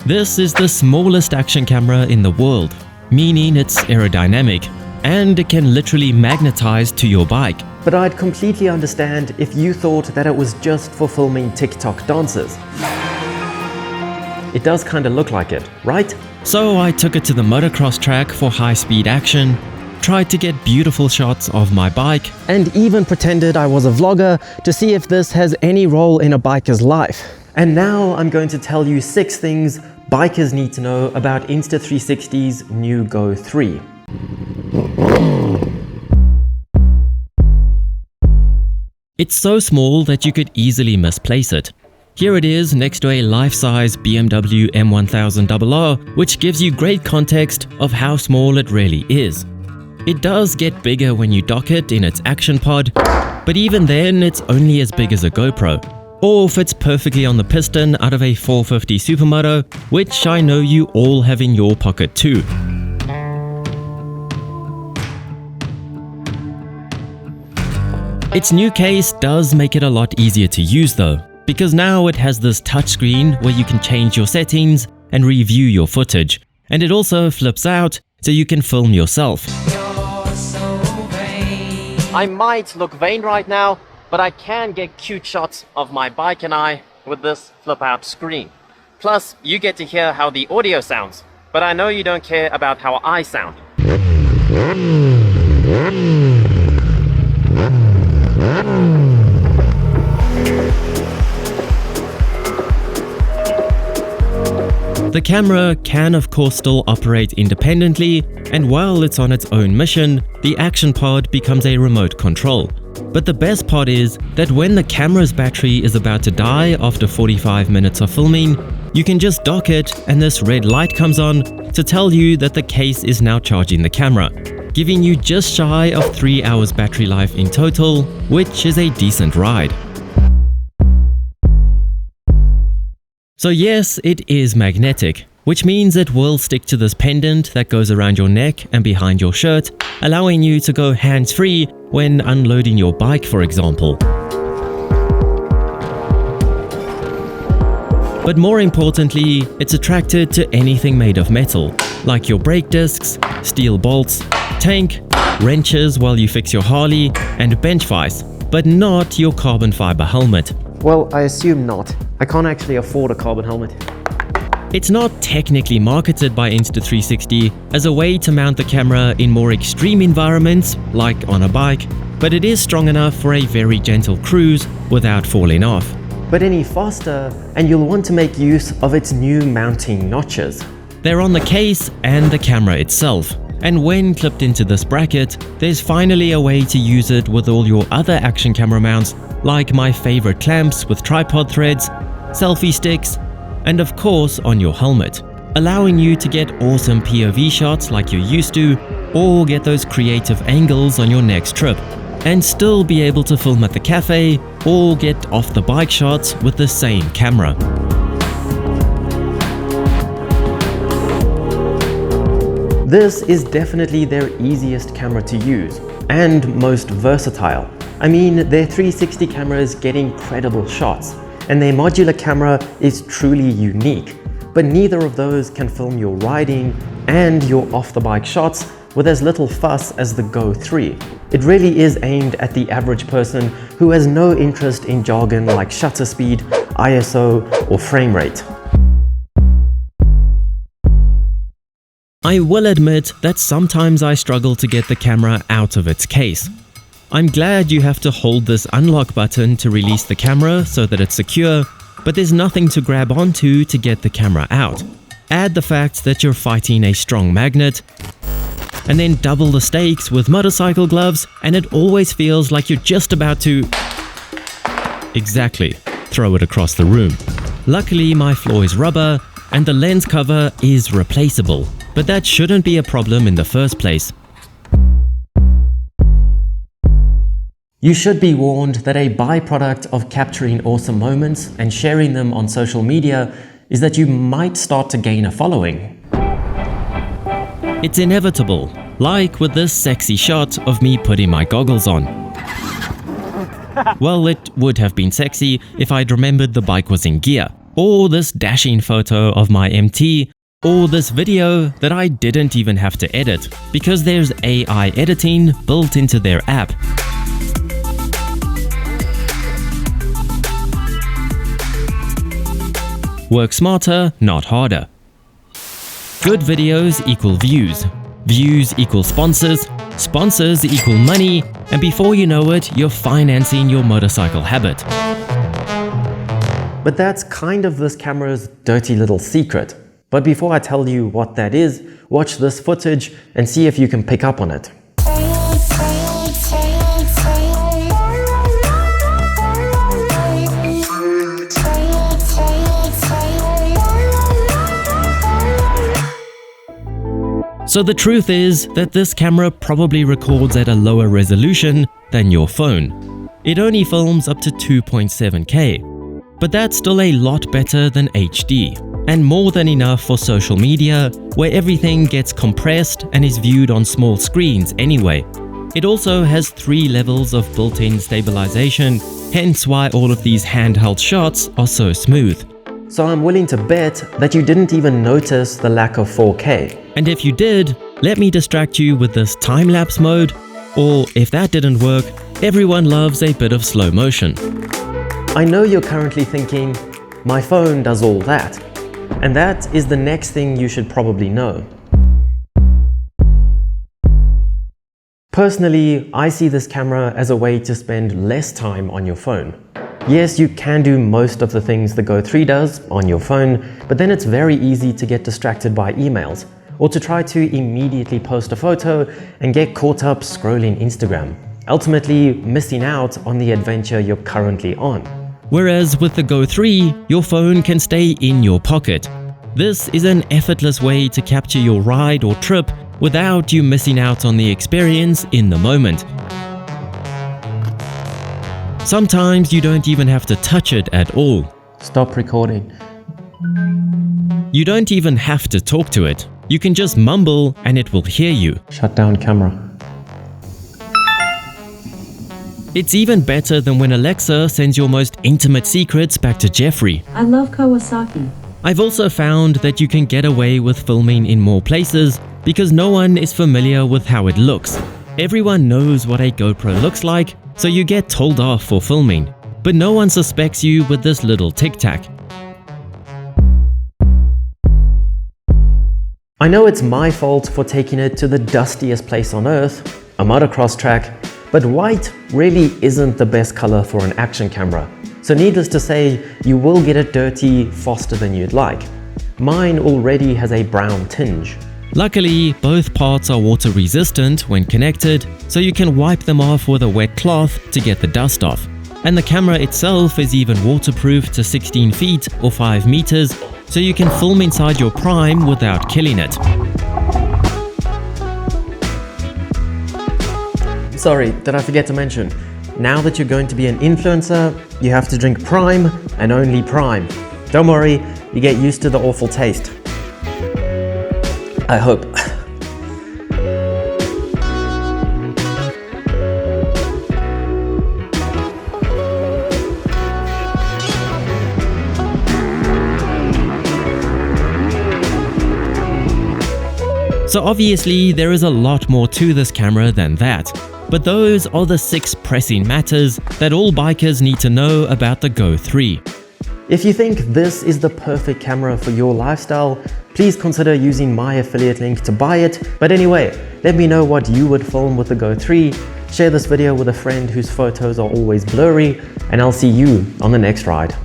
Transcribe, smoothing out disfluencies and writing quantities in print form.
This is the smallest action camera in the world, meaning it's aerodynamic, and it can literally magnetize to your bike. But I'd completely understand if you thought that it was just for filming TikTok dances. It does kinda look like it, right? So I took it to the motocross track for high-speed action, tried to get beautiful shots of my bike, and even pretended I was a vlogger to see if this has any role in a biker's life. And now I'm going to tell you 6 things bikers need to know about Insta360's new Go 3. It's so small that you could easily misplace it. Here it is next to a life-size BMW M1000RR, which gives you great context of how small it really is. It does get bigger when you dock it in its action pod, but even then it's only as big as a GoPro, or fits perfectly on the piston out of a 450 Supermoto, which I know you all have in your pocket too. Its new case does make it a lot easier to use though, because now it has this touchscreen where you can change your settings and review your footage, and it also flips out so you can film yourself. I might look vain right now, but I can get cute shots of my bike and I with this flip out screen. Plus, you get to hear how the audio sounds, but I know you don't care about how I sound. The camera can of course still operate independently, and while it's on its own mission, the action pod becomes a remote control. But the best part is that when the camera's battery is about to die after 45 minutes of filming, you can just dock it and this red light comes on to tell you that the case is now charging the camera, giving you just shy of 3 hours battery life in total, which is a decent ride. So yes, it is magnetic, which means it will stick to this pendant that goes around your neck and behind your shirt, allowing you to go hands-free when unloading your bike, for example. But more importantly, it's attracted to anything made of metal, like your brake discs, steel bolts, tank, wrenches while you fix your Harley, and bench vise, but not your carbon fiber helmet. Well, I assume not. I can't actually afford a carbon helmet. It's not technically marketed by Insta360 as a way to mount the camera in more extreme environments, like on a bike, but it is strong enough for a very gentle cruise without falling off. But any faster, and you'll want to make use of its new mounting notches. They're on the case and the camera itself, and when clipped into this bracket, there's finally a way to use it with all your other action camera mounts, like my favorite clamps with tripod threads, selfie sticks, and of course on your helmet, allowing you to get awesome POV shots like you're used to, or get those creative angles on your next trip, and still be able to film at the cafe or get off the bike shots with the same camera. This is definitely their easiest camera to use, and most versatile. I mean, their 360 cameras get incredible shots, and their modular camera is truly unique, but neither of those can film your riding and your off-the-bike shots with as little fuss as the Go 3. It really is aimed at the average person who has no interest in jargon like shutter speed, ISO, or frame rate. I will admit that sometimes I struggle to get the camera out of its case. I'm glad you have to hold this unlock button to release the camera so that it's secure, but there's nothing to grab onto to get the camera out. Add the fact that you're fighting a strong magnet, and then double the stakes with motorcycle gloves, and it always feels like you're just about to… exactly, throw it across the room. Luckily my floor is rubber, and the lens cover is replaceable, but that shouldn't be a problem in the first place. You should be warned that a byproduct of capturing awesome moments and sharing them on social media is that you might start to gain a following. It's inevitable, like with this sexy shot of me putting my goggles on. Well, it would have been sexy if I'd remembered the bike was in gear. or this dashing photo of my MT, or this video that I didn't even have to edit because there's AI editing built into their app. Work smarter, not harder. Good videos equal views. Views equal sponsors. Sponsors equal money. And before you know it, you're financing your motorcycle habit. But that's kind of this camera's dirty little secret. But before I tell you what that is, watch this footage and see if you can pick up on it. So the truth is that this camera probably records at a lower resolution than your phone. It only films up to 2.7K, but that's still a lot better than HD, and more than enough for social media, where everything gets compressed and is viewed on small screens anyway. It also has 3 levels of built-in stabilization, hence why all of these handheld shots are so smooth. So I'm willing to bet that you didn't even notice the lack of 4K. And if you did, let me distract you with this time-lapse mode, or if that didn't work, everyone loves a bit of slow motion. I know you're currently thinking, my phone does all that. And that is the next thing you should probably know. Personally, I see this camera as a way to spend less time on your phone. Yes, you can do most of the things the Go 3 does on your phone, but then it's very easy to get distracted by emails, or to try to immediately post a photo and get caught up scrolling Instagram, ultimately missing out on the adventure you're currently on. Whereas with the Go 3, your phone can stay in your pocket. This is an effortless way to capture your ride or trip without you missing out on the experience in the moment. Sometimes you don't even have to touch it at all. Stop recording. You don't even have to talk to it. You can just mumble and it will hear you. Shut down camera. It's even better than when Alexa sends your most intimate secrets back to Jeffrey. I love Kawasaki. I've also found that you can get away with filming in more places because no one is familiar with how it looks. Everyone knows what a GoPro looks like, so you get told off for filming, but no one suspects you with this little tic-tac. I know it's my fault for taking it to the dustiest place on earth, a motocross track, but white really isn't the best color for an action camera. So needless to say, you will get it dirty faster than you'd like. Mine already has a brown tinge. Luckily, both parts are water resistant when connected, so you can wipe them off with a wet cloth to get the dust off. And the camera itself is even waterproof to 16 feet or 5 meters, so you can film inside your prime without killing it. Sorry, did I forget to mention? Now that you're going to be an influencer, you have to drink Prime and only Prime. Don't worry, you get used to the awful taste. I hope. So obviously there is a lot more to this camera than that, but those are the 6 pressing matters that all bikers need to know about the Go 3. If you think this is the perfect camera for your lifestyle, please consider using my affiliate link to buy it. But anyway, let me know what you would film with the Go 3, share this video with a friend whose photos are always blurry, and I'll see you on the next ride.